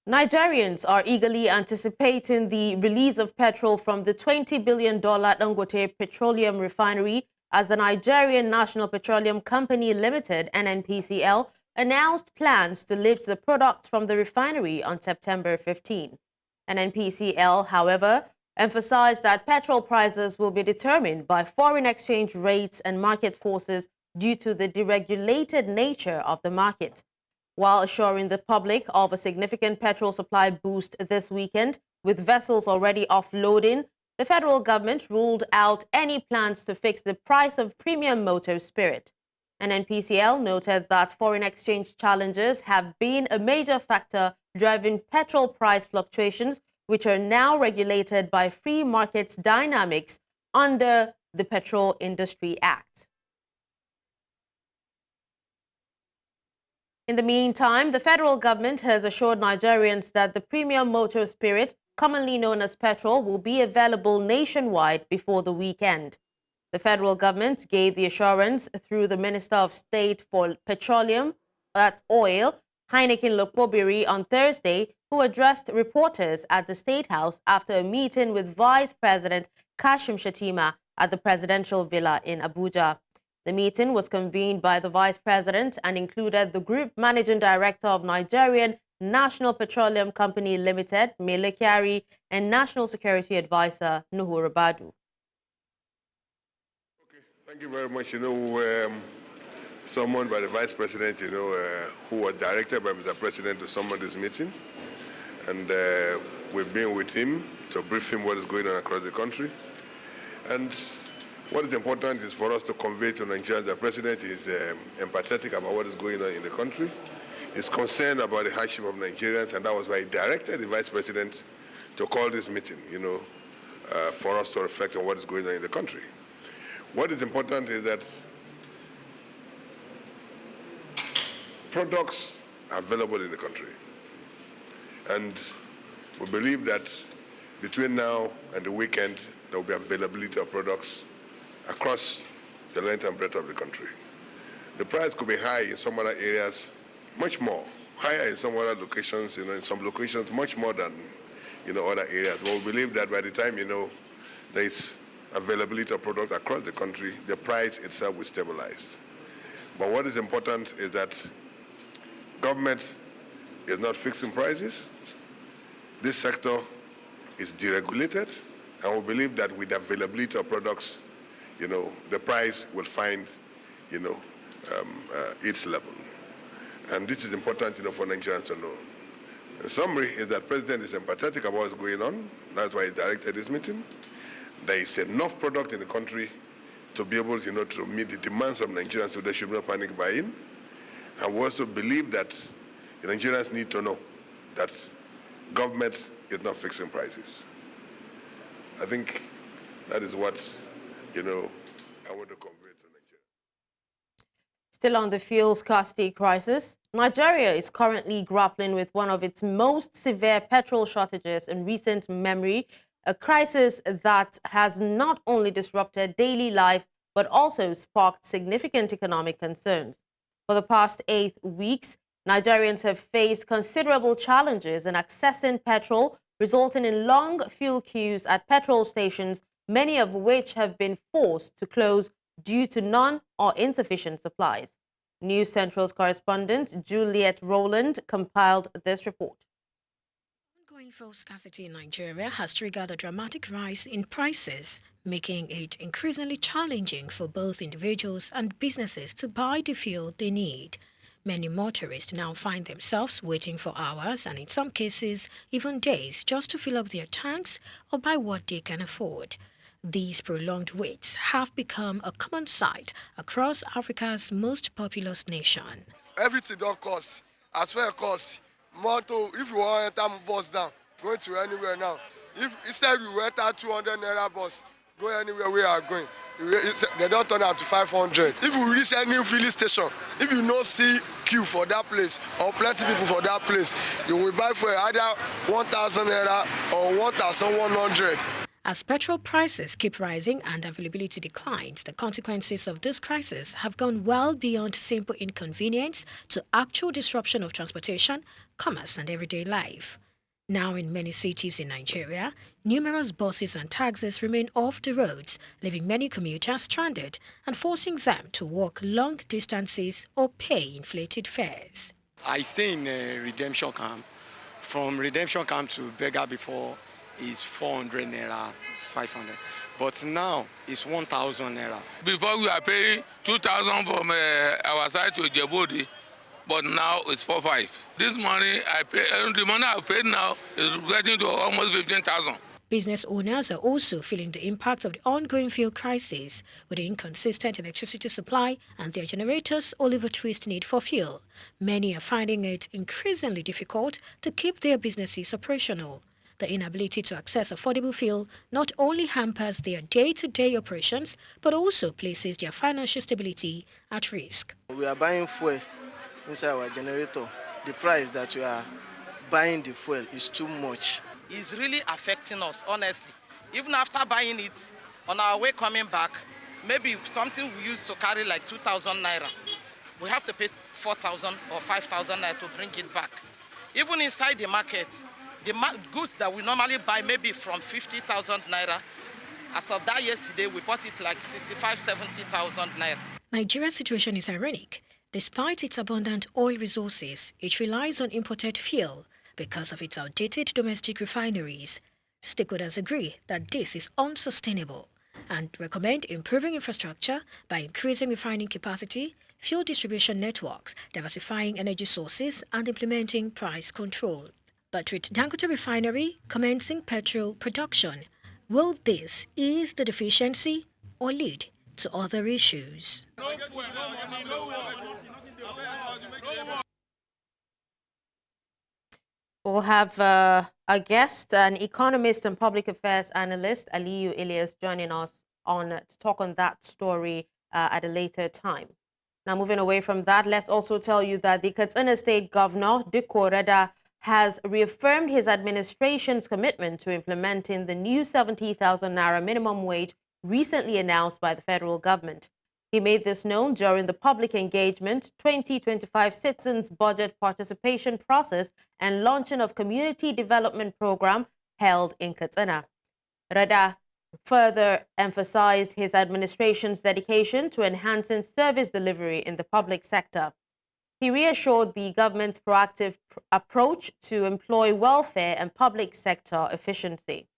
Nigerians are eagerly anticipating the release of petrol from the $20 billion Dangote Petroleum Refinery as the Nigerian National Petroleum Company Limited, NNPCL, announced plans to lift the products from the refinery on September 15. NNPCL, however, emphasized that petrol prices will be determined by foreign exchange rates and market forces due to the deregulated nature of the market. While assuring the public of a significant petrol supply boost this weekend, with vessels already offloading, the federal government ruled out any plans to fix the price of premium motor spirit. NNPCL noted that foreign exchange challenges have been a major factor driving petrol price fluctuations, which are now regulated by free market dynamics under the Petrol Industry Act. In the meantime, the federal government has assured Nigerians that the premium motor spirit, commonly known as petrol, will be available nationwide before the weekend. The federal government gave the assurance through the Minister of State for Petroleum, that's oil, Heineken Lokpobiri, on Thursday, who addressed reporters at the State House after a meeting with Vice President Kashim Shettima at the presidential villa in Abuja. The meeting was convened by the Vice President and included the Group Managing Director of Nigerian National Petroleum Company Limited, Mele Kyari, and National Security Advisor, Nuhu Rabadu. Okay, thank you very much. Summoned by the Vice President, who was directed by Mr. President to summon this meeting. And we've been with him to brief him what is going on across the country. And what is important is for us to convey to Nigerians that the President is empathetic about what is going on in the country. He's concerned about the hardship of Nigerians, and that was why he directed the Vice President to call this meeting, for us to reflect on what is going on in the country. What is important is that products are available in the country. And we believe that between now and the weekend, there will be availability of products across the length and breadth of the country. The price could be high in some other areas, much more. Higher in some other locations, in some locations much more than, other areas. But we believe that by the time, there is availability of products across the country, the price itself will stabilize. But what is important is that government is not fixing prices. This sector is deregulated, and we believe that with the availability of products, the price will find, its level. And this is important, for Nigerians to know. The summary is that President is empathetic about what's going on. That's why he directed this meeting. There is enough product in the country to be able, to meet the demands of Nigerians, so there should be no panic buying. And we also believe that the Nigerians need to know that government is not fixing prices. I think that is what, I want to convey to Nigeria. Still on the fuel scarcity crisis, Nigeria is currently grappling with one of its most severe petrol shortages in recent memory, a crisis that has not only disrupted daily life, but also sparked significant economic concerns. For the past 8 weeks, Nigerians have faced considerable challenges in accessing petrol, resulting in long fuel queues at petrol stations, many of which have been forced to close due to none or insufficient supplies. News Central's correspondent Juliet Rowland compiled this report. Ongoing fuel scarcity in Nigeria has triggered a dramatic rise in prices, making it increasingly challenging for both individuals and businesses to buy the fuel they need. Many motorists now find themselves waiting for hours and in some cases even days just to fill up their tanks or buy what they can afford. These prolonged waits have become a common sight across Africa's most populous nation. Everything don't cost. As well cost. Motor, if you want to enter bus down, going to anywhere now. If instead we enter 200 naira bus, go anywhere we are going. They don't turn out to 500. If we reach any filling station, if you don't see queue for that place or plenty people for that place, you will buy for either 1,000 naira or 1,100. As petrol prices keep rising and availability declines, the consequences of this crisis have gone well beyond simple inconvenience to actual disruption of transportation, commerce, and everyday life. Now, in many cities in Nigeria, numerous buses and taxis remain off the roads, leaving many commuters stranded and forcing them to walk long distances or pay inflated fares. I stay in a redemption camp. From redemption camp to Beggar before is 400 naira, 500. But now it's 1,000 naira. Before we are paying 2,000 from our side to Djibouti, but now it's 4,500. This money I pay, the money I paid now is getting to almost 15,000. Business owners are also feeling the impact of the ongoing fuel crisis, with the inconsistent electricity supply and their generators' Oliver Twist need for fuel. Many are finding it increasingly difficult to keep their businesses operational. The inability to access affordable fuel not only hampers their day-to-day operations, but also places their financial stability at risk. We are buying fuel inside our generator. The price that we are buying the fuel is too much. It's really affecting us, honestly. Even after buying it, on our way coming back, maybe something we used to carry like 2,000 naira, we have to pay 4,000 or 5,000 naira to bring it back. Even inside the market, the goods that we normally buy maybe from 50,000 naira, as of that yesterday, we bought it like 65, 70,000 naira. Nigeria's situation is ironic. Despite its abundant oil resources, it relies on imported fuel because of its outdated domestic refineries. Stakeholders agree that this is unsustainable and recommend improving infrastructure by increasing refining capacity, fuel distribution networks, diversifying energy sources, and implementing price control. But with Dangote Refinery commencing petrol production, will this ease the deficiency or lead to other issues? We'll have a guest, an economist and public affairs analyst, Aliyu Ilyas, joining us to talk on that story at a later time. Now, moving away from that, let's also tell you that the Katsina State Governor, Dikko Reda, has reaffirmed his administration's commitment to implementing the new 70,000 naira minimum wage recently announced by the federal government. He made this known during the Public Engagement 2025 Citizens Budget Participation Process and launching of Community Development Program held in Katsina. Reda further emphasized his administration's dedication to enhancing service delivery in the public sector. He reassured the government's proactive approach to employee welfare and public sector efficiency.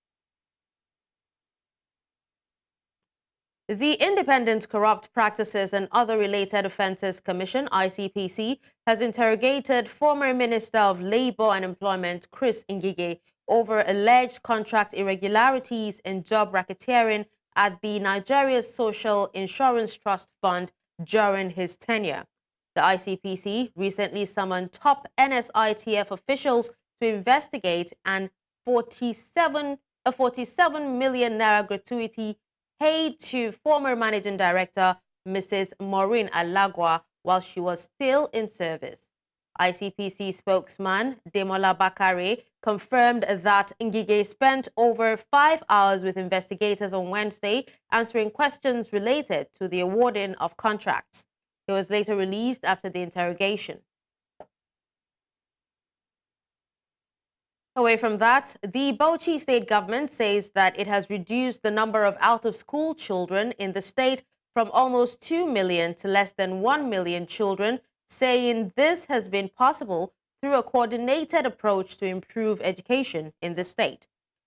The Independent Corrupt Practices and Other Related Offences Commission, ICPC, has interrogated former Minister of Labour and Employment Chris Ngige over alleged contract irregularities and job racketeering at the Nigeria Social Insurance Trust Fund during his tenure. The ICPC recently summoned top NSITF officials to investigate a 47 million naira gratuity paid to former Managing Director Mrs. Maureen Alagwa while she was still in service. ICPC spokesman Demola Bakare confirmed that Ngige spent over 5 hours with investigators on Wednesday answering questions related to the awarding of contracts. He was later released after the interrogation. Away from that, the Bauchi state government says that it has reduced the number of out-of-school children in the state from almost 2 million to less than 1 million children, saying this has been possible through a coordinated approach to improve education in the state.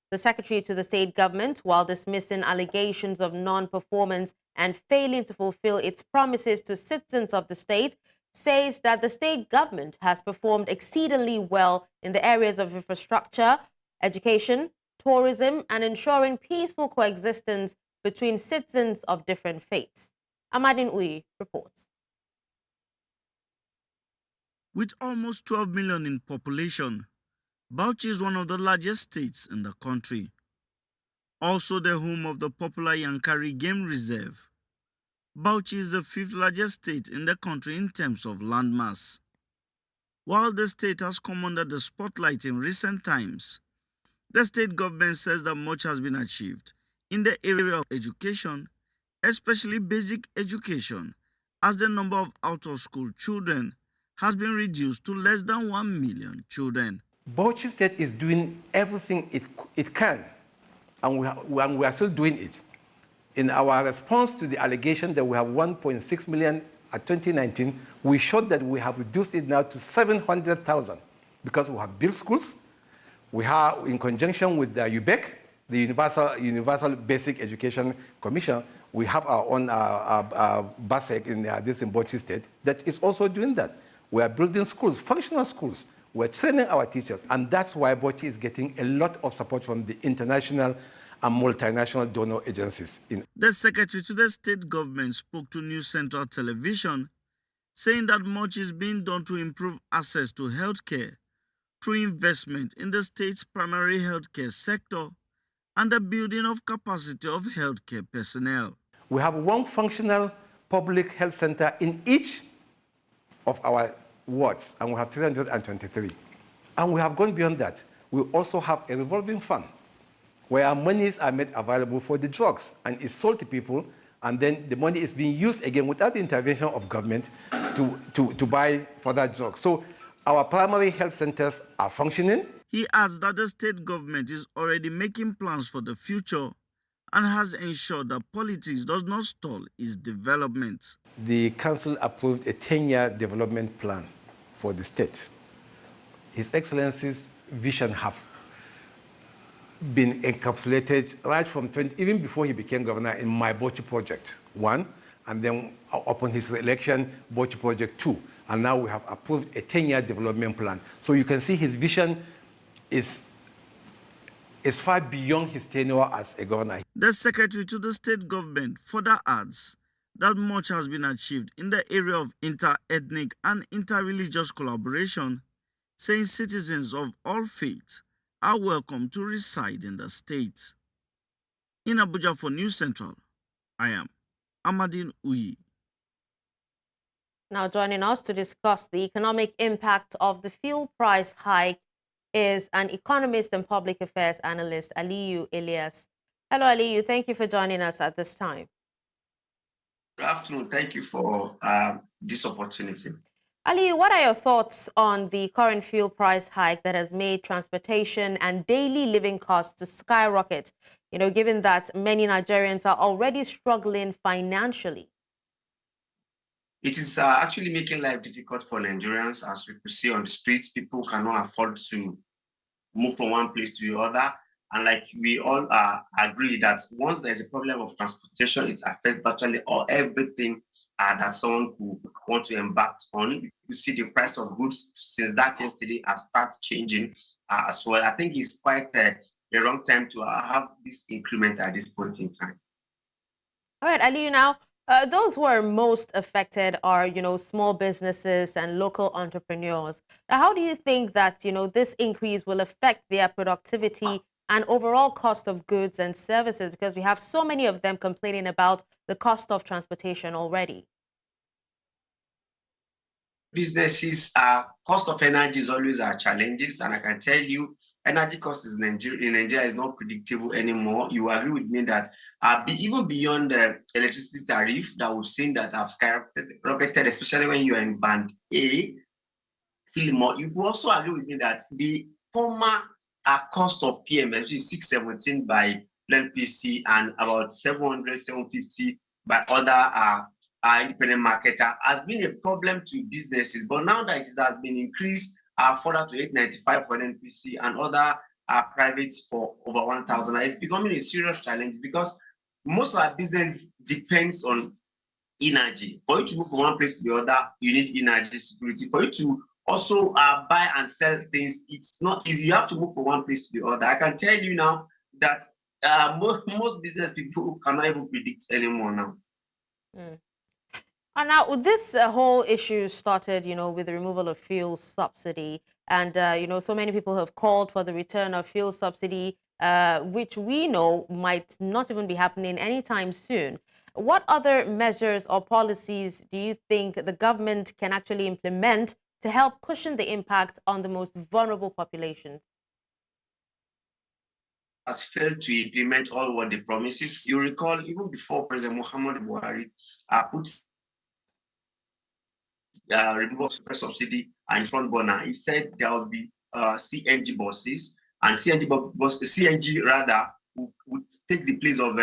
The secretary to the state government, while dismissing allegations of non-performance and failing to fulfill its promises to citizens of the state, says that the state government has performed exceedingly well in the areas of infrastructure, education, tourism, and ensuring peaceful coexistence between citizens of different faiths. Amadin Uyi reports. With almost 12 million in population, Bauchi is one of the largest states in the country. Also the home of the popular Yankari Game Reserve. Bauchi is the 5th largest state in the country in terms of landmass. While the state has come under the spotlight in recent times, The state government says that much has been achieved in the area of education, especially basic education, as the number of out-of-school children has been reduced to less than 1 million children. Bauchi State is doing everything it can, and we are still doing it. In our response to the allegation that we have 1.6 million at 2019, we showed that we have reduced it now to 700,000 because we have built schools. We have, in conjunction with the UBEC, the Universal Basic Education Commission, we have our own BASEC in this in Bauchi State that is also doing that. We are building schools, functional schools. We're training our teachers, and that's why Bauchi is getting a lot of support from the international and multinational donor agencies. The secretary to the state government spoke to News Central Television, saying that much is being done to improve access to healthcare through investment in the state's primary healthcare sector and the building of capacity of healthcare personnel. We have one functional public health center in each of our wards, and we have 323. And we have gone beyond that. We also have a revolving fund where monies are made available for the drugs and is sold to people, and then the money is being used again without the intervention of government to buy further drugs. So our primary health centers are functioning. He adds that the state government is already making plans for the future and has ensured that politics does not stall its development. The council approved a 10-year development plan for the state. His Excellency's vision have been encapsulated right from even before he became governor in my Bauchi Project 1, and then upon his election, Bauchi Project 2. And now we have approved a 10-year development plan. So you can see his vision is far beyond his tenure as a governor. The secretary to the state government further adds that much has been achieved in the area of inter-ethnic and inter-religious collaboration, saying citizens of all faiths are welcome to reside in the state. In Abuja for News Central, I am Amadine Uyi. Now joining us to discuss the economic impact of the fuel price hike is an economist and public affairs analyst, Aliyu Elias. Hello, Aliyu. Thank you for joining us at this time. Good afternoon. Thank you for this opportunity. Aliyu, what are your thoughts on the current fuel price hike that has made transportation and daily living costs to skyrocket, given that many Nigerians are already struggling financially? It is actually making life difficult for Nigerians. As we could see on the streets, people cannot afford to move from one place to the other. And like we all agree that once there's a problem of transportation, it affects virtually everything that someone could want to embark on. You see the price of goods since that yesterday has started changing as well. I think it's quite a wrong time to have this increment at this point in time. All right, Aliyu, now, those who are most affected are, small businesses and local entrepreneurs. Now, how do you think that, this increase will affect their productivity and overall cost of goods and services? Because we have so many of them complaining about the cost of transportation already. Businesses, cost of energy is always our challenges, and I can tell you, energy costs in Nigeria is not predictable anymore. You agree with me that even beyond the electricity tariff that we've seen that have skyrocketed, especially when you are in band A, feel more. You will also agree with me that the former cost of PMS is 617 by NNPCL and about 700, 750 by other independent marketer has been a problem to businesses. But now that it has been increased further to 895 for NNPCL and other privates for over 1,000, it's becoming a serious challenge because most of our business depends on energy. For you to move from one place to the other, you need energy security. For you to also buy and sell things, it's not easy. You have to move from one place to the other. I can tell you now that most business people cannot even predict anymore now. And now, this whole issue started, with the removal of fuel subsidy. And, so many people have called for the return of fuel subsidy, which we know might not even be happening anytime soon. What other measures or policies do you think the government can actually implement to help cushion the impact on the most vulnerable populations? has failed to implement all what they promises. You recall, even before President Muhammad Buhari put removal of fuel subsidy and front burner, he said there will be CNG buses, and CNG rather would take the place of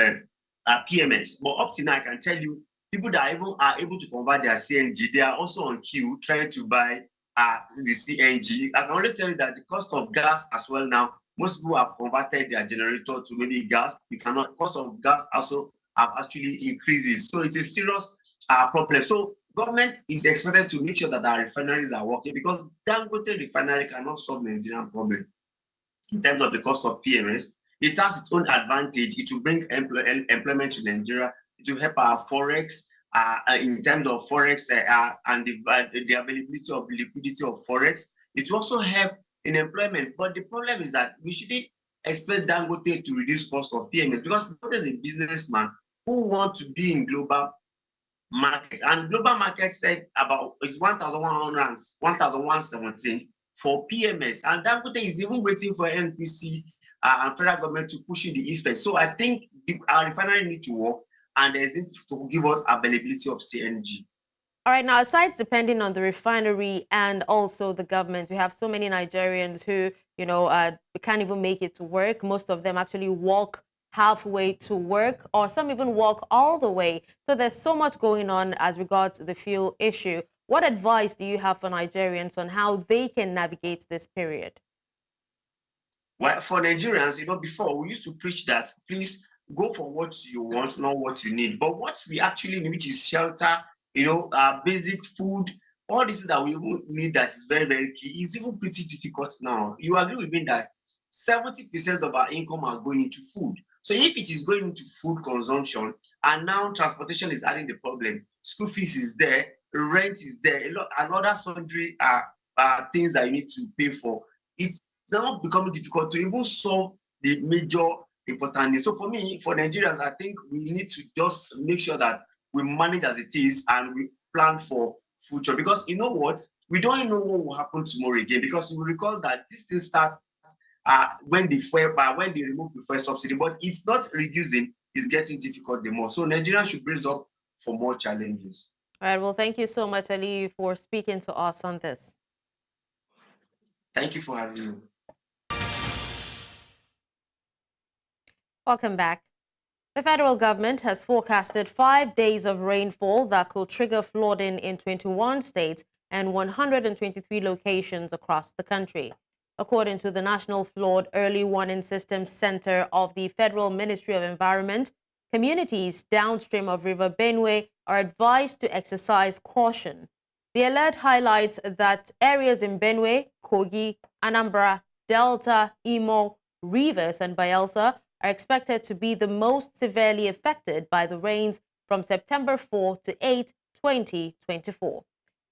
PMS. But up to now, I can tell you, people that even are able to convert their CNG, they are also on queue trying to buy the CNG. I can only tell you that the cost of gas as well now, most people have converted their generator to maybe gas. You cannot, cost of gas also have actually increases. So it's a serious problem. So government is expected to make sure that our refineries are working, because Dangote Refinery cannot solve the Nigerian problem in terms of the cost of PMS. It has its own advantage. It will bring employment to Nigeria. It will help our forex in terms of forex and the availability of liquidity of forex. It will also help in employment. But the problem is that we shouldn't expect Dangote to reduce cost of PMS, because Dangote is a businessman who wants to be in global market, and global market said about it's 1,117 for PMS, and Dangote is even waiting for NPC and federal government to push in the effect. So I think our refinery need to work, and there's need to give us availability of CNG. All right, now, aside depending on the refinery and also the government, we have so many Nigerians who, can't even make it to work. Most of them actually walk halfway to work, or some even walk all the way. So there's so much going on as regards the fuel issue. What advice do you have for Nigerians on how they can navigate this period? Well, for Nigerians, before we used to preach that please go for what you want, not what you need. But what we actually need, which is shelter, basic food, all this that we need that is very, very key, is even pretty difficult now. You agree with me that 70% of our income are going into food. So if it is going into food consumption, and now transportation is adding the problem, school fees is there, rent is there, another sundry things that you need to pay for, it's now becoming difficult to even solve the major important needs. So for me, for Nigerians, I think we need to just make sure that we manage as it is and we plan for future. Because you know what? We don't know what will happen tomorrow again. Because you will recall that this thing starts when they remove the fuel subsidy, but it's not reducing, it's getting difficult the more. So Nigerians should brace up for more challenges. All right, well, thank you so much, Ali, for speaking to us on this. Thank you for having me. Welcome back. The federal government has forecasted 5 days of rainfall that could trigger flooding in 21 states and 123 locations across the country. According to the National Flood Early Warning Systems Center of the Federal Ministry of Environment, communities downstream of River Benue are advised to exercise caution. The alert highlights that areas in Benue, Kogi, Anambra, Delta, Imo, Rivers, and Bayelsa are expected to be the most severely affected by the rains from September 4 to 8, 2024.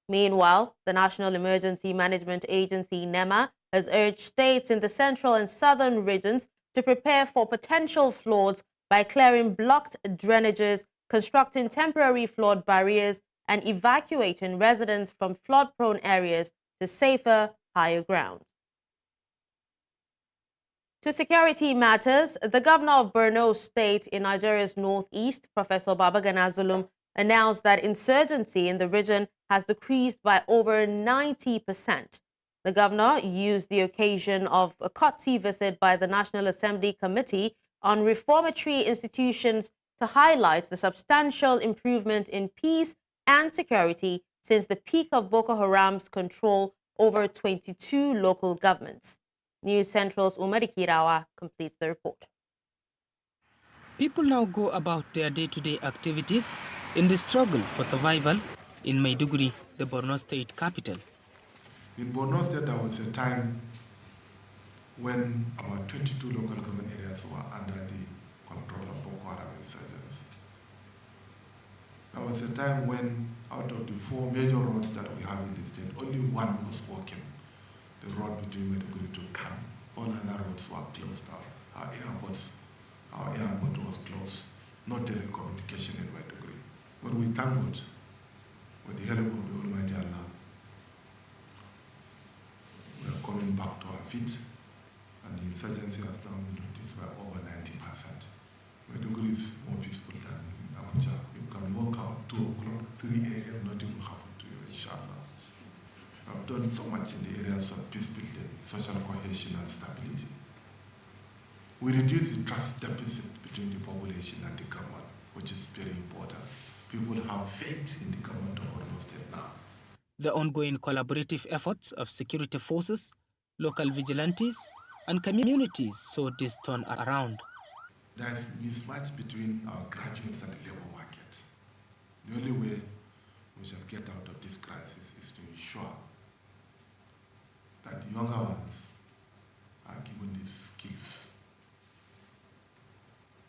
Meanwhile, the National Emergency Management Agency, NEMA, has urged states in the central and southern regions to prepare for potential floods by clearing blocked drainages, constructing temporary flood barriers, and evacuating residents from flood-prone areas to safer, higher ground. To security matters, the governor of Borno State in Nigeria's northeast, Professor Babagana Zulum, announced that insurgency in the region has decreased by over 90%. The governor used the occasion of a courtesy visit by the National Assembly Committee on Reformatory Institutions to highlight the substantial improvement in peace and security since the peak of Boko Haram's control over 22 local governments. News Central's Umari Kirawa completes the report. People now go about their day-to-day activities in the struggle for survival in Maiduguri, the Borno State capital. In Borno State, there was a time when about 22 local government areas were under the control of Boko Haram insurgents. There was a time when, out of the 4 major roads that we have in the state, only one was working, the road between Maiduguri to Kano. All other roads were closed down. Our airport was closed, no telecommunication in Maiduguri. But we thank God, with the help of the Almighty Allah, we are coming back to our feet, and and the insurgency has now been reduced by over 90%. Maiduguri is more peaceful than Abuja. You can walk out 2 o'clock, 3 a.m., nothing will happen to you, inshallah. I've done so much in the areas of peace building, social cohesion and stability. We reduce the trust deficit between the population and the government, which is very important. People have faith in the government of Borno State now. The ongoing collaborative efforts of security forces, local vigilantes, and communities saw this turn around. There is a mismatch between our graduates and the labor market. The only way we shall get out of this crisis is to ensure that the younger ones are given these skills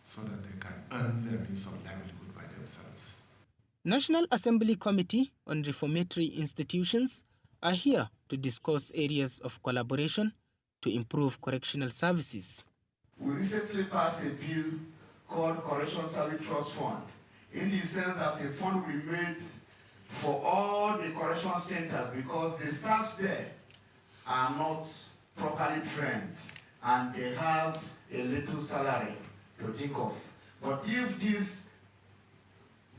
so that they can earn their means of livelihood by themselves. National Assembly Committee on Reformatory Institutions are here to discuss areas of collaboration to improve correctional services. We recently passed a bill called Correctional Service Trust Fund, in the sense that a fund will be made for all the correctional centers because the staff there are not properly trained and they have a little salary to think of. But if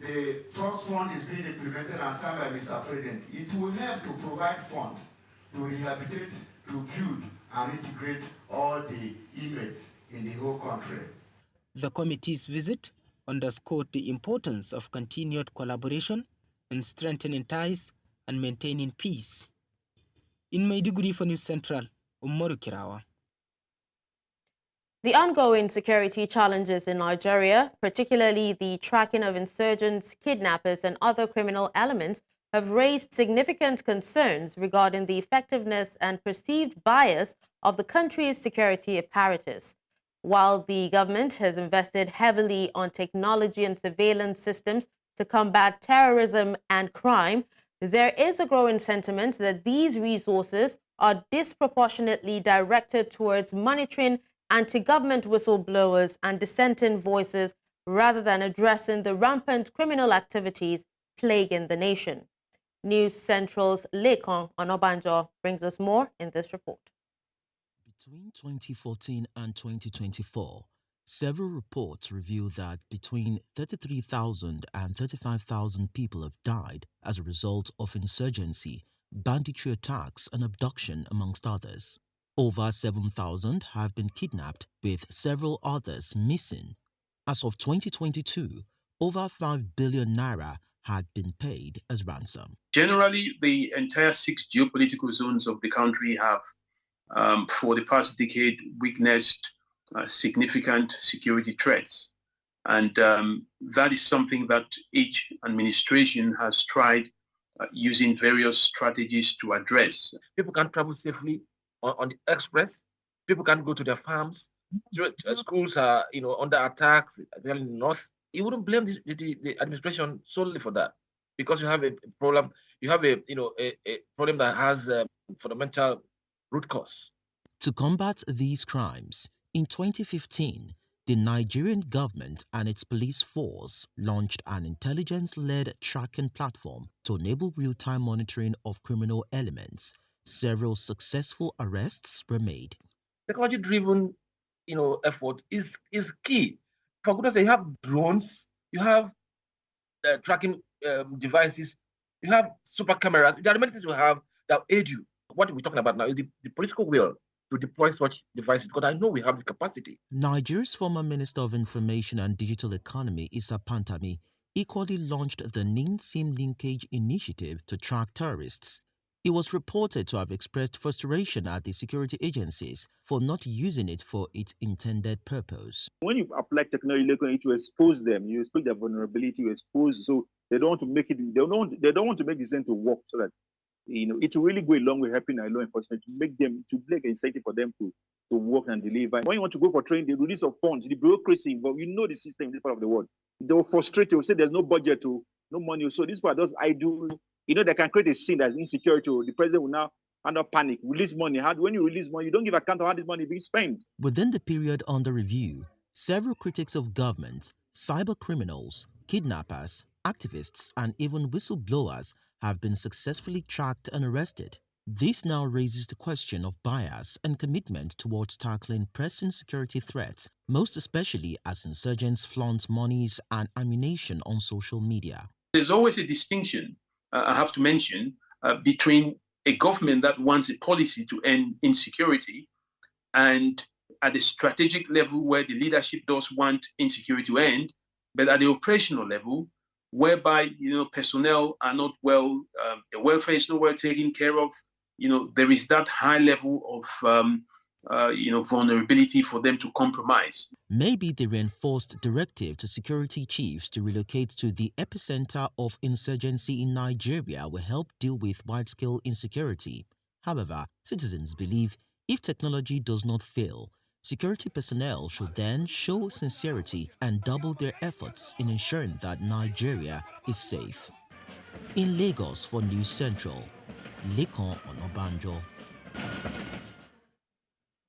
the trust fund is being implemented and signed by Mr. President, it will help to provide funds to rehabilitate, to build and integrate all the inmates in the whole country. The committee's visit underscored the importance of continued collaboration in strengthening ties and maintaining peace. In Maiduguri for News Central, Umaru Kirawa. The ongoing security challenges in Nigeria, particularly the tracking of insurgents, kidnappers, and other criminal elements, have raised significant concerns regarding the effectiveness and perceived bias of the country's security apparatus. While the government has invested heavily on technology and surveillance systems to combat terrorism and crime, there is a growing sentiment that these resources are disproportionately directed towards monitoring anti-government whistleblowers and dissenting voices rather than addressing the rampant criminal activities plaguing the nation. News Central's Lekon Onobanjo brings us more in this report. Between 2014 and 2024, several reports reveal that between 33,000 and 35,000 people have died as a result of insurgency, banditry attacks, and abduction, amongst others. Over 7,000 have been kidnapped, with several others missing. As of 2022, over 5 billion naira had been paid as ransom. Generally, the entire 6 geopolitical zones of the country have, for the past decade, witnessed significant security threats. And that is something that each administration has tried using various strategies to address. People can't travel safely on the express. People can't go to their farms. Schools are, under attack, especially in the north. You wouldn't blame the administration solely for that, because you have a problem. You have a problem that has fundamental root cause. To combat these crimes, in 2015, the Nigerian government and its police force launched an intelligence-led tracking platform to enable real-time monitoring of criminal elements. Several successful arrests were made. Technology-driven, effort is key. For goodness sake, you have drones, you have tracking devices, you have super cameras. There are many things you have that aid you. What we're talking about now is the political will to deploy such devices, because I know we have the capacity. Nigeria's former Minister of Information and Digital Economy, Issa Pantami, equally launched the NIN-SIM linkage initiative to track terrorists. He was reported to have expressed frustration at the security agencies for not using it for its intended purpose. When you apply technology, you're going to expose them. You expose their vulnerability. You expose, so they don't want to make it. They don't want to make this to work, so that it will really go a long way helping our law enforcement to make incentive for them to work and deliver. When you want to go for training, the release of funds, the bureaucracy involved, the system in this part of the world. They will frustrate you, say there's no budget, no money. So this part does they can create a scene that's insecurity. The president will now under panic, release money. When you release money, you don't give account of how this money is being spent. Within the period under review, several critics of government, cyber criminals, kidnappers, activists, and even whistleblowers have been successfully tracked and arrested. This now raises the question of bias and commitment towards tackling pressing security threats, most especially as insurgents flaunt monies and ammunition on social media. There's always a distinction, I have to mention, between a government that wants a policy to end insecurity and at the strategic level where the leadership does want insecurity to end, but at the operational level, whereby personnel are not well, the welfare is not well taken care of. There is that high level of vulnerability for them to compromise. Maybe the reinforced directive to security chiefs to relocate to the epicenter of insurgency in Nigeria will help deal with wide-scale insecurity. However, citizens believe if technology does not fail, security personnel should then show sincerity and double their efforts in ensuring that Nigeria is safe. In Lagos for News Central, Lekan Onobanjo.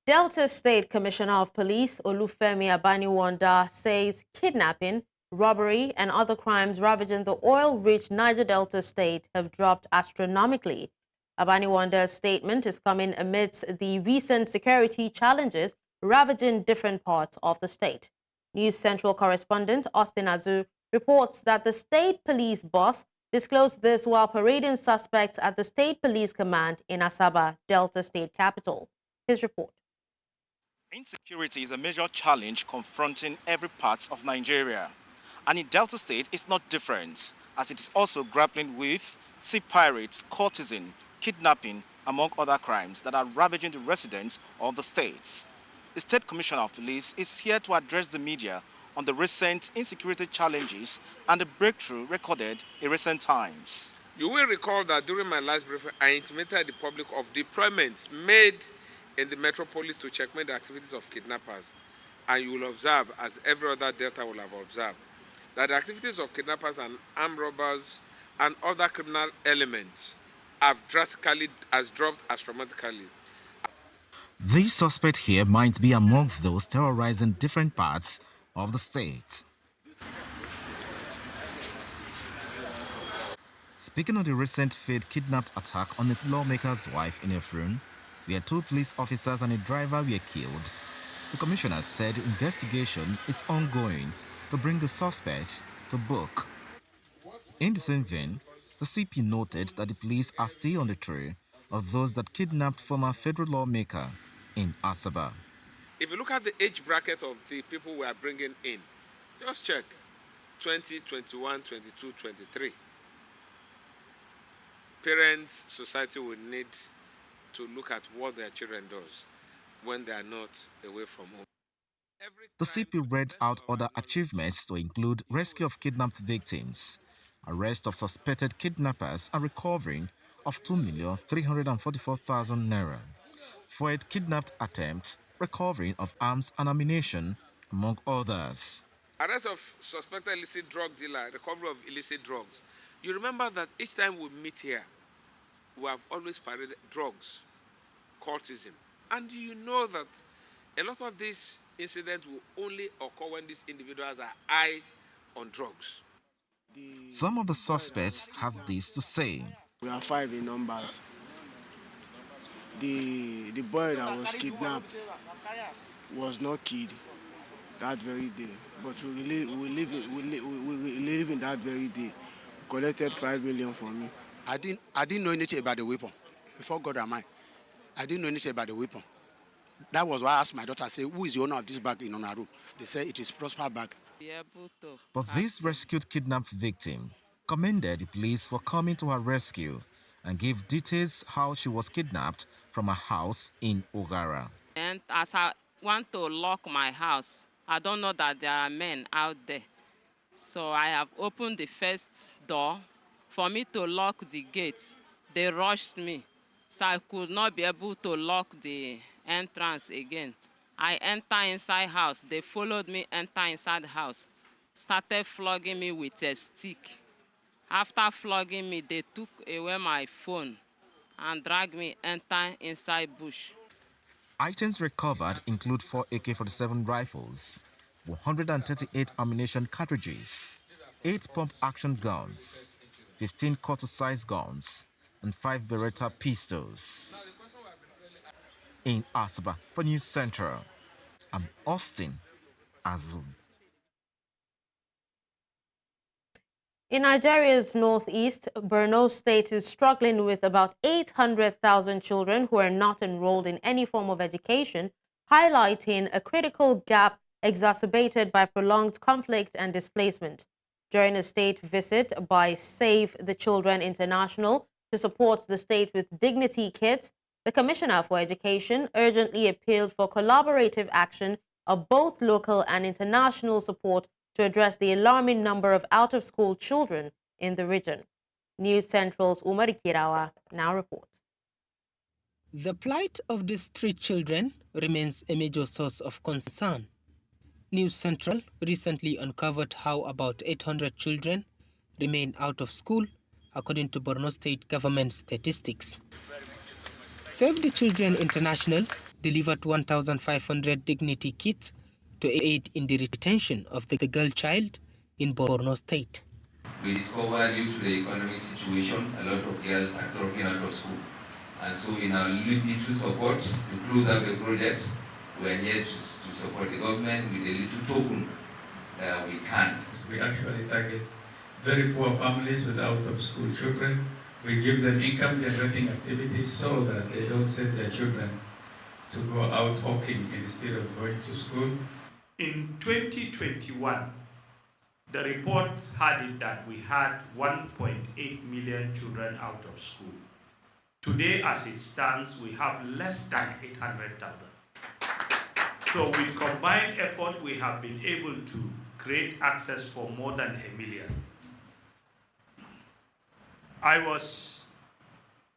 Delta State Commissioner of Police Olufemi Abaniwanda says kidnapping, robbery, and other crimes ravaging the oil-rich Niger Delta state have dropped astronomically. Abaniwanda's statement is coming amidst the recent security challenges ravaging different parts of the state. News Central correspondent Austin Azu reports that the state police boss disclosed this while parading suspects at the State Police Command in Asaba, Delta State capital. His report. Insecurity is a major challenge confronting every part of Nigeria. And in Delta State, it's not different, as it is also grappling with sea pirates, courtesan, kidnapping, among other crimes that are ravaging the residents of the states. The State Commissioner of Police is here to address the media on the recent insecurity challenges and the breakthrough recorded in recent times. You will recall that during my last briefing, I intimated the public of deployments made in the metropolis to checkmate the activities of kidnappers. And you will observe, as every other Delta will have observed, that the activities of kidnappers and armed robbers and other criminal elements have dropped astronomically. This suspect here might be amongst those terrorizing different parts of the state. Speaking of the recent failed kidnapped attack on a lawmaker's wife in Efrun, where 2 police officers and a driver were killed, the commissioner said investigation is ongoing to bring the suspects to book. In the same vein, the CP noted that the police are still on the trail of those that kidnapped former federal lawmaker in Asaba. If you look at the age bracket of the people we are bringing in, just check 20, 21, 22, 23. Parents, society will need to look at what their children does when they are not away from home. The CP read out other achievements to include rescue of kidnapped victims, arrest of suspected kidnappers, and recovering of 2,344,000 naira. For a kidnapped attempt, recovering of arms and ammunition, among others. Arrest of suspected illicit drug dealer, recovery of illicit drugs. You remember that each time we meet here, we have always paraded drugs, courtesan. And you know that a lot of these incidents will only occur when these individuals are high on drugs. Some of the suspects have this to say. We are 5 in numbers. The boy that was kidnapped was not killed that very day, but we live in that very day. Collected 5 million from me. I didn't know anything about the weapon. Before God and I didn't know anything about the weapon. That was why I asked my daughter, I said, who is the owner of this bag in our room? They said it is Prosper bag. But this rescued kidnapped victim commended the police for coming to her rescue and gave details how she was kidnapped from a house in Ogara. And as I want to lock my house, I don't know that there are men out there. So I have opened the first door. For me to lock the gate, they rushed me. So I could not be able to lock the entrance again. I enter inside house. They followed me, enter inside the house. Started flogging me with a stick. After flogging me, they took away my phone and dragged me enter inside bush. Items recovered include 4 AK-47 rifles, 138 ammunition cartridges, 8 pump-action guns, 15 quarter-size guns, and 5 Beretta pistols. In Asaba for News Central, I'm Austin Azum. In Nigeria's northeast, Borno State is struggling with about 800,000 children who are not enrolled in any form of education, highlighting a critical gap exacerbated by prolonged conflict and displacement. During a state visit by Save the Children International to support the state with dignity kits, the Commissioner for Education urgently appealed for collaborative action of both local and international support to address the alarming number of out-of-school children in the region. News Central's Umar Kirawa now reports. The plight of the street children remains a major source of concern. News Central recently uncovered how about 800 children remain out of school, according to Borno State government statistics. Save the Children International delivered 1,500 dignity kits to aid in the retention of the girl child in Borno State. We discovered due to the economic situation, a lot of girls are dropping out of school. And so in our little support to close up the project, we are here to support the government with a little token that we can. We actually target very poor families with out-of-school children. We give them income-generating activities so that they don't send their children to go out hawking instead of going to school. In 2021, the report had it that we had 1.8 million children out of school. Today, as it stands, we have less than 800,000. So with combined effort, we have been able to create access for more than 1 million. I was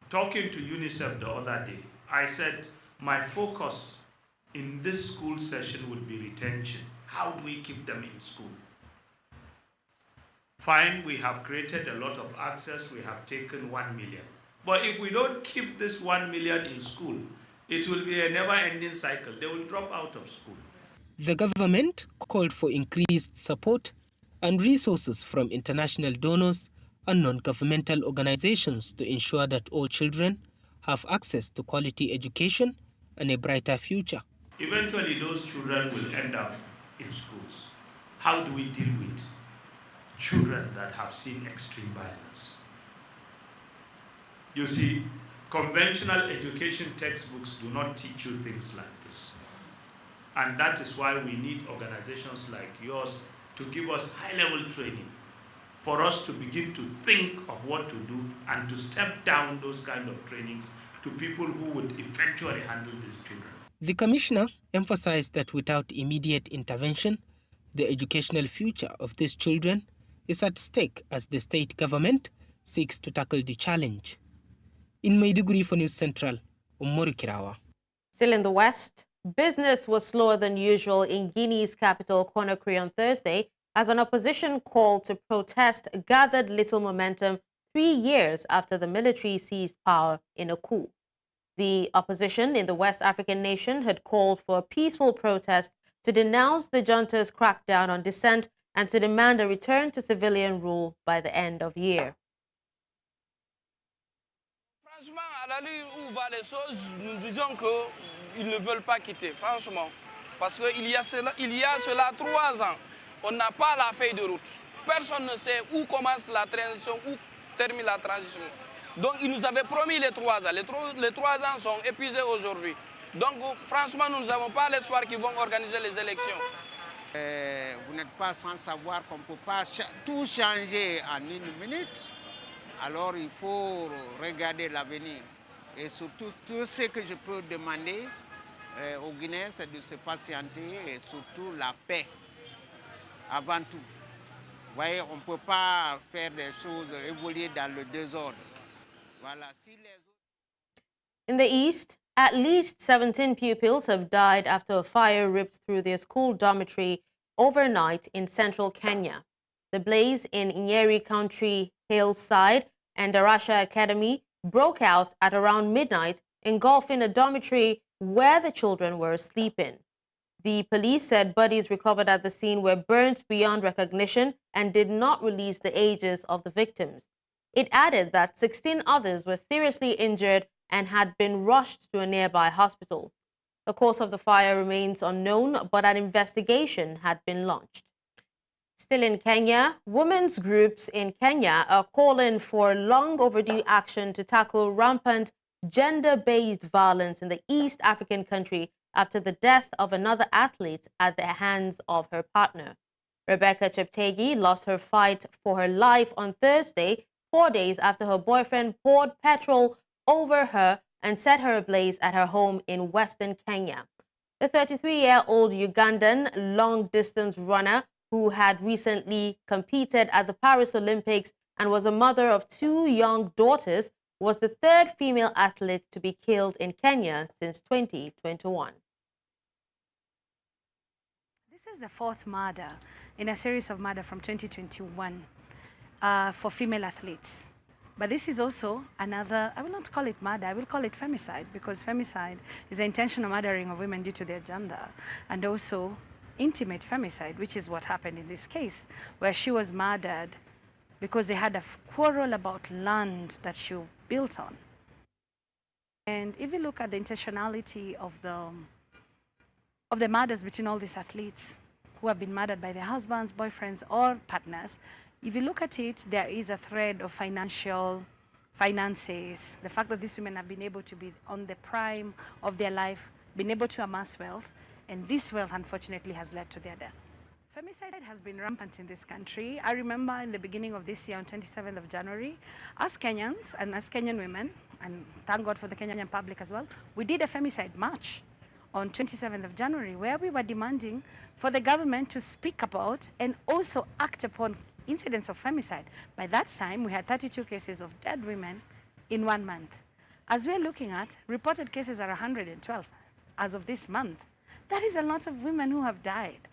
talking to UNICEF the other day. I said, my focus in this school session would be retention. How do we keep them in school? Fine, we have created a lot of access. We have taken 1 million. But if we don't keep this 1 million in school, it will be a never-ending cycle. They will drop out of school. The government called for increased support and resources from international donors and non-governmental organizations to ensure that all children have access to quality education and a brighter future. Eventually, those children will end up in schools. How do we deal with children that have seen extreme violence? You see, conventional education textbooks do not teach you things like this. And that is why we need organizations like yours to give us high-level training for us to begin to think of what to do and to step down those kind of trainings to people who would eventually handle these children. The commissioner emphasized that without immediate intervention, the educational future of these children is at stake as the state government seeks to tackle the challenge. In Maiduguri for News Central, Umori Kirawa. Still in the West, business was slower than usual in Guinea's capital, Conakry, on Thursday, as an opposition call to protest gathered little momentum 3 years after the military seized power in a coup. The opposition in the West African nation had called for a peaceful protest to denounce the junta's crackdown on dissent and to demand a return to civilian rule by the end of year. Franchement, à l'allure où va les choses, nous disons qu'ils ne veulent pas quitter, franchement. Parce qu'il y a cela 3 ans, on n'a pas la feuille de route. Personne ne sait où commence la transition, où termine la transition. Donc ils nous avaient promis les 3 ans. Les 3 ans sont épuisés aujourd'hui. Donc franchement, nous n'avons pas l'espoir qu'ils vont organiser les élections. Vous n'êtes pas sans savoir qu'on ne peut pas tout changer en 1 minute. Alors il faut regarder l'avenir. Et surtout, tout ce que je peux demander aux Guinéens, c'est de se patienter et surtout la paix, avant tout. Vous voyez, on ne peut pas faire des choses évoluer dans le désordre. Voilà. In the East, at least 17 pupils have died after a fire ripped through their school dormitory overnight in central Kenya. The blaze in Nyeri County Hillside and Darasha Academy broke out at around midnight, engulfing a dormitory where the children were sleeping. The police said bodies recovered at the scene were burnt beyond recognition and did not release the ages of the victims. It added that 16 others were seriously injured and had been rushed to a nearby hospital. The cause of the fire remains unknown, but an investigation had been launched. Still in Kenya, women's groups in Kenya are calling for long overdue action to tackle rampant gender-based violence in the East African country after the death of another athlete at the hands of her partner. Rebecca Cheptegei lost her fight for her life on Thursday, 4 days after her boyfriend poured petrol over her and set her ablaze at her home in western Kenya. The 33-year-old Ugandan long-distance runner who had recently competed at the Paris Olympics and was a mother of 2 young daughters, was the 3rd female athlete to be killed in Kenya since 2021. This is the 4th murder in a series of murder from 2021 for female athletes. But this is also another, I will not call it murder, I will call it femicide, because femicide is the intentional murdering of women due to their gender, and also intimate femicide, which is what happened in this case, where she was murdered because they had a quarrel about land that she built on. And if you look at the intentionality of the murders between all these athletes who have been murdered by their husbands, boyfriends, or partners, if you look at it, there is a thread of finances, the fact that these women have been able to be on the prime of their life, been able to amass wealth, and this wealth, unfortunately, has led to their death. Femicide has been rampant in this country. I remember in the beginning of this year, on 27th of January, as Kenyans and as Kenyan women, and thank God for the Kenyan public as well, we did a femicide march on 27th of January, where we were demanding for the government to speak about and also act upon incidents of femicide. By that time, we had 32 cases of dead women in 1 month. As we're looking at, reported cases are 112 as of this month. That is a lot of women who have died.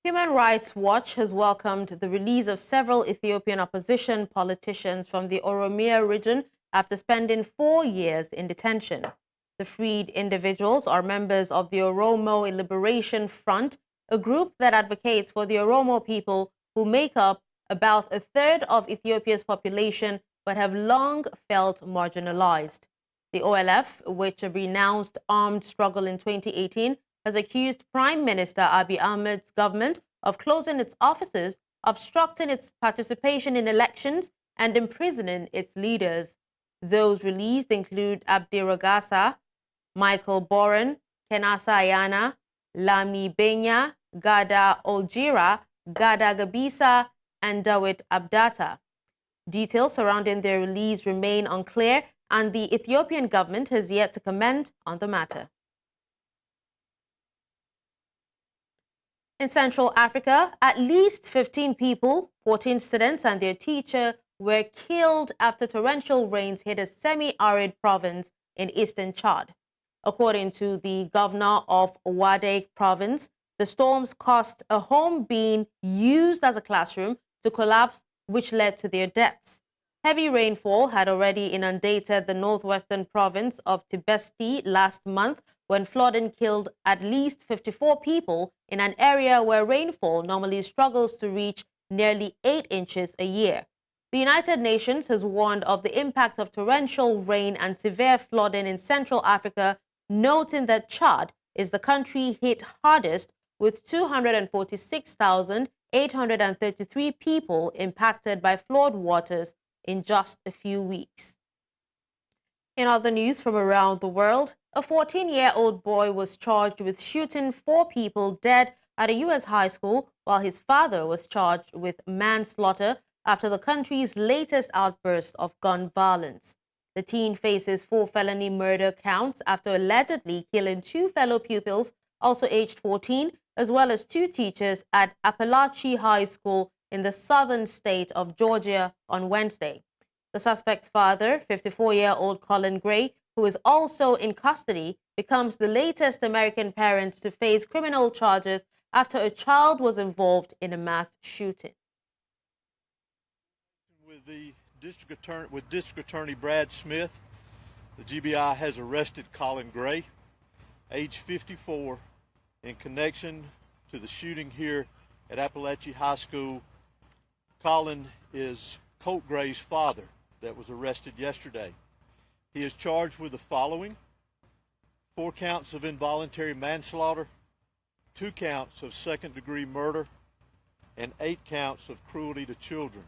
Human Rights Watch has welcomed the release of several Ethiopian opposition politicians from the Oromia region after spending 4 years in detention. The freed individuals are members of the Oromo Liberation Front, a group that advocates for the Oromo people who make up about a third of Ethiopia's population but have long felt marginalized. The OLF, which renounced armed struggle in 2018, has accused Prime Minister Abiy Ahmed's government of closing its offices, obstructing its participation in elections, and imprisoning its leaders. Those released include Abdi Ragasa, Michael Boren, Kenasa Ayana, Lami Benya, Gada Oljira, Gada Gabisa, and Dawit Abdata. Details surrounding their release remain unclear, and the Ethiopian government has yet to comment on the matter. In Central Africa, at least 15 people, 14 students and their teacher, were killed after torrential rains hit a semi-arid province in eastern Chad. According to the governor of Ouaddaï province, the storms caused a home being used as a classroom to collapse, which led to their deaths. Heavy rainfall had already inundated the northwestern province of Tibesti last month, when flooding killed at least 54 people in an area where rainfall normally struggles to reach nearly 8 inches a year. The United Nations has warned of the impact of torrential rain and severe flooding in Central Africa, noting that Chad is the country hit hardest, with 246,833 people impacted by flood waters in just a few weeks. In other news from around the world, a 14-year-old boy was charged with shooting 4 people dead at a U.S. high school, while his father was charged with manslaughter after the country's latest outburst of gun violence. The teen faces 4 felony murder counts after allegedly killing 2 fellow pupils, also aged 14, as well as 2 teachers at Appalachia High School in the southern state of Georgia on Wednesday. The suspect's father, 54-year-old Colin Gray, who is also in custody, becomes the latest American parent to face criminal charges after a child was involved in a mass shooting. With District Attorney Brad Smith, the GBI has arrested Colin Gray, age 54, in connection to the shooting here at Appalachia High School Colin is Colt Gray's father that was arrested yesterday. He is charged with the following: 4 counts of involuntary manslaughter, 2 counts of second-degree murder, and 8 counts of cruelty to children.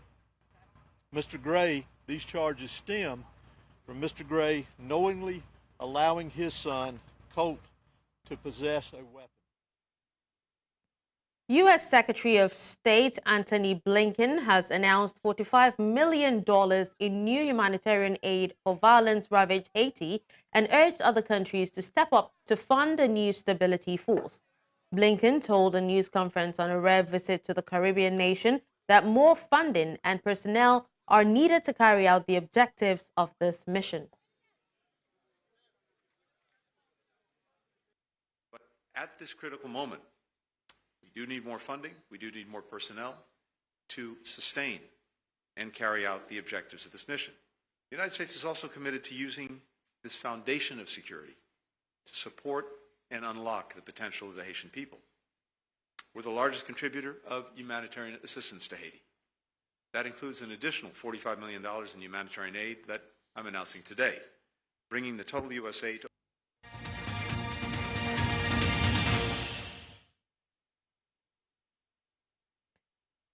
Mr. Gray, these charges stem from Mr. Gray knowingly allowing his son, Colt, to possess a weapon. U.S. Secretary of State Antony Blinken has announced $45 million in new humanitarian aid for violence-ravaged Haiti and urged other countries to step up to fund a new stability force. Blinken told a news conference on a rare visit to the Caribbean nation that more funding and personnel are needed to carry out the objectives of this mission. But at this critical moment, we do need more funding, we do need more personnel to sustain and carry out the objectives of this mission. The United States is also committed to using this foundation of security to support and unlock the potential of the Haitian people. We're the largest contributor of humanitarian assistance to Haiti. That includes an additional $45 million in humanitarian aid that I'm announcing today, bringing the total U.S. aid to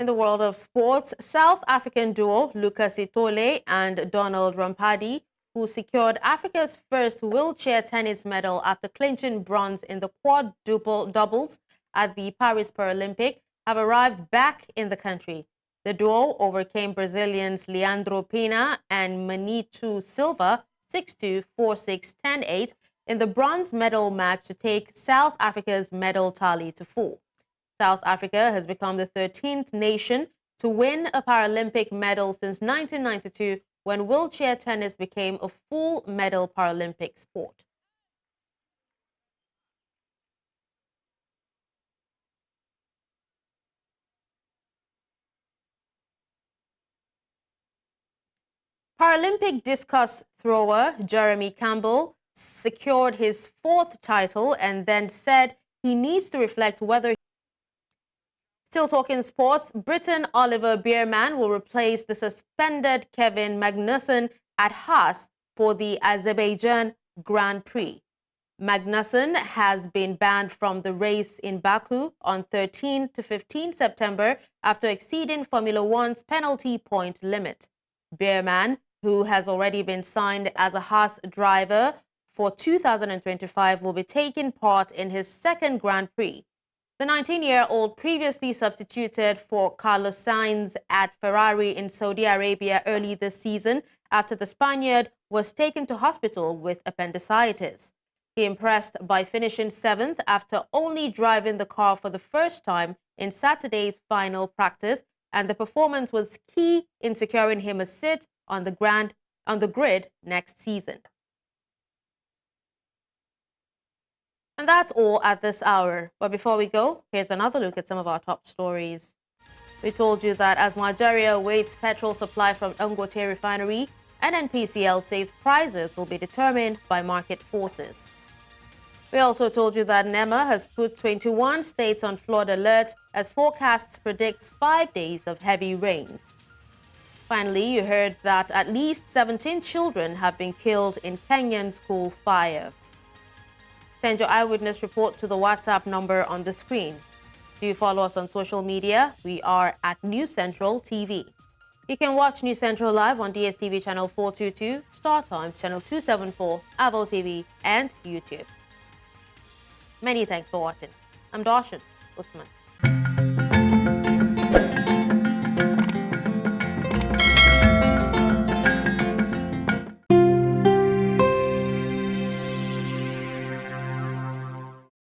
In the world of sports, South African duo Lucas Itole and Donald Rampadi, who secured Africa's first wheelchair tennis medal after clinching bronze in the quadruple doubles at the Paris Paralympic, have arrived back in the country. The duo overcame Brazilians Leandro Pena and Manitou Silva 6-2, 4-6, 10-8 in the bronze medal match to take South Africa's medal tally to 4. South Africa has become the 13th nation to win a Paralympic medal since 1992, when wheelchair tennis became a full medal Paralympic sport. Paralympic discus thrower Jeremy Campbell secured his 4th title and then said he needs to reflect whether. Still talking sports, Britain Oliver Bierman will replace the suspended Kevin Magnussen at Haas for the Azerbaijan Grand Prix. Magnussen has been banned from the race in Baku on 13 to 15 September after exceeding Formula One's penalty point limit. Bierman, who has already been signed as a Haas driver for 2025, will be taking part in his 2nd Grand Prix. The 19-year-old previously substituted for Carlos Sainz at Ferrari in Saudi Arabia early this season after the Spaniard was taken to hospital with appendicitis. He impressed by finishing 7th after only driving the car for the first time in Saturday's final practice, and the performance was key in securing him a seat on the grid next season. And that's all at this hour. But before we go, here's another look at some of our top stories. We told you that as Nigeria awaits petrol supply from Dangote Refinery, NNPCL says prices will be determined by market forces. We also told you that NEMA has put 21 states on flood alert as forecasts predict 5 days of heavy rains. Finally, you heard that at least 17 children have been killed in Kenyan school fire. Send your eyewitness report to the WhatsApp number on the screen. Do you follow us on social media? We are at News Central TV. You can watch News Central live on DSTV channel 422, Star Times channel 274, Avo TV, and YouTube. Many thanks for watching. I'm Dashen Usman.